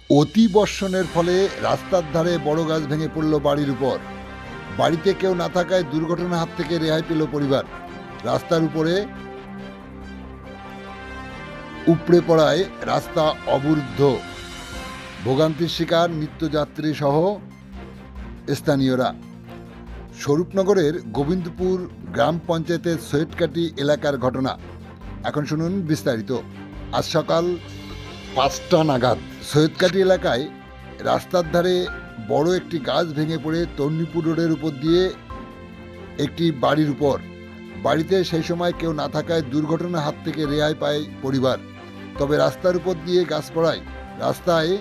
অতি বর্ষণের ফলে রাস্তার ধারে বড় গাছ ভেঙে পড়ল বাড়ির উপর। বাড়িতে কেউ না থাকায় দুর্ঘটনার হাত থেকে রেহাই পেল পরিবার। রাস্তার উপরে উপড়ে পড়ায় রাস্তা অবরুদ্ধ, ভোগান্তির শিকার নিত্যযাত্রী সহ স্থানীয়রা। স্বরূপনগরের গোবিন্দপুর গ্রাম পঞ্চায়েতের সৈয়দকাটি এলাকার ঘটনা। এখন শুনুন বিস্তারিত। আজ সকাল 5টা নাগাদ সৈয়দকাটি এলাকায় রাস্তার ধারে বড় একটি গাছ ভেঙে পড়ে তর্নিপুর রোডের উপর দিয়ে একটি বাড়ির উপর। বাড়িতে সেই সময় কেউ না থাকায় দুর্ঘটনার হাত থেকে রেহাই পায় পরিবার। তবে রাস্তার উপর দিয়ে গাছ পড়ায় রাস্তায়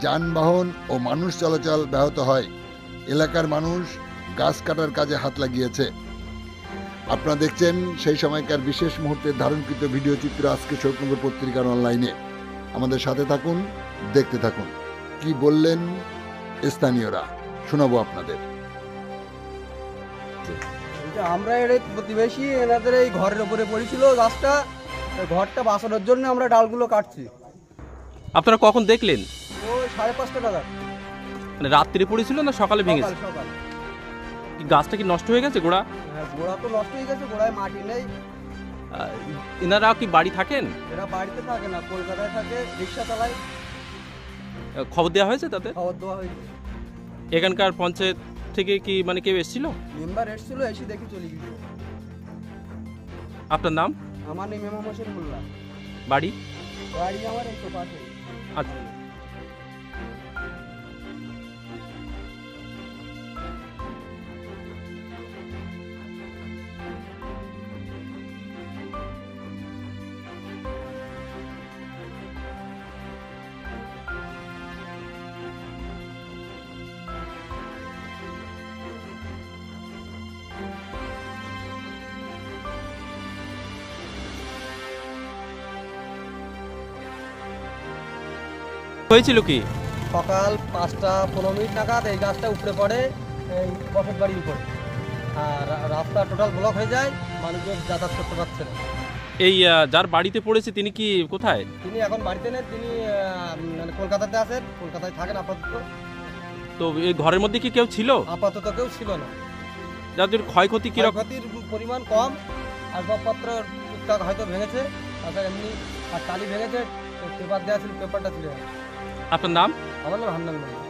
যানবাহন ও মানুষ চলাচল ব্যাহত হয়। এলাকার মানুষ গাছ কাটার কাজে হাত লাগিয়েছে। আপনারা দেখছেন সেই সময়কার বিশেষ মুহূর্তের ধারণকৃত ভিডিও চিত্র আজকে স্বরূপনগর পত্রিকার অনলাইনে। আমাদের সাথে থাকুন, দেখতে থাকুন। কি বললেন স্থানীয়রা শোনাবো আপনাদের। আমরা এর প্রতিবেশী, এনাদের এই ঘরের উপরে পড়েছিল গাছটা। ঘরটা বাঁচানোর জন্য আমরা ডালগুলো কাটছি। আপনারা কখন দেখলেন? ও 5:30 নাগাদ। মানে রাত্রে পড়েছিল না সকালে ভেঙেছে? সকাল। কি গাছটা কি নষ্ট হয়ে গেছে গোড়া? হ্যাঁ, গোড়া তো নষ্ট হয়ে গেছে, গোড়ায় মাটি নেই। এনারা কি বাড়ি থাকেন? এরা বাড়িতে থাকে না, কলকাতায় থাকে, রিক্সা চালায়। খবর দেওয়া হয়েছে তাতে? খাবার দেওয়া হয়েছে। এখানকার পঞ্চায়েত থেকে কি মানে কেউ এসেছিল? মেম্বার এসেছিল, এসে দেখে চলে গেছে। আপনার নাম? আমার নাম ইমাম হোসেন মোল্লা। বাড়ি? বাড়ি আমার এই তো পাশে। আচ্ছা। হয়েছিল কি? সকাল 5:15 নাগাদ এই গাছটা উপরে পড়ে এই বসত বাড়ির উপরে, আর রাস্তা টোটাল ব্লক হয়ে যায়, মানুষজন যাতায়াত করতে পারছে না। এই যার বাড়িতে পড়েছে তিনি কি কোথায়? তিনি এখন বাড়িতে নেই, তিনি মানে কলকাতাতে আছেন, কলকাতায় থাকেন আপাতত। তো এই ঘরের মধ্যে কি কেউ ছিল? আপাতত কেউ ছিল না। যাদের ক্ষয়ক্ষতি কিরকম? ক্ষয়ক্ষতির পরিমাণ কম, আসবাবপত্র টুকটাক হয়তো ভেঙেছে, তাছাড়া এমনি আর টালি ভেঙেছে, পেপার দেওয়া ছিল, পেপারটা ছিল। আপনার নাম? আমার নাম হান্নান মোল্লা।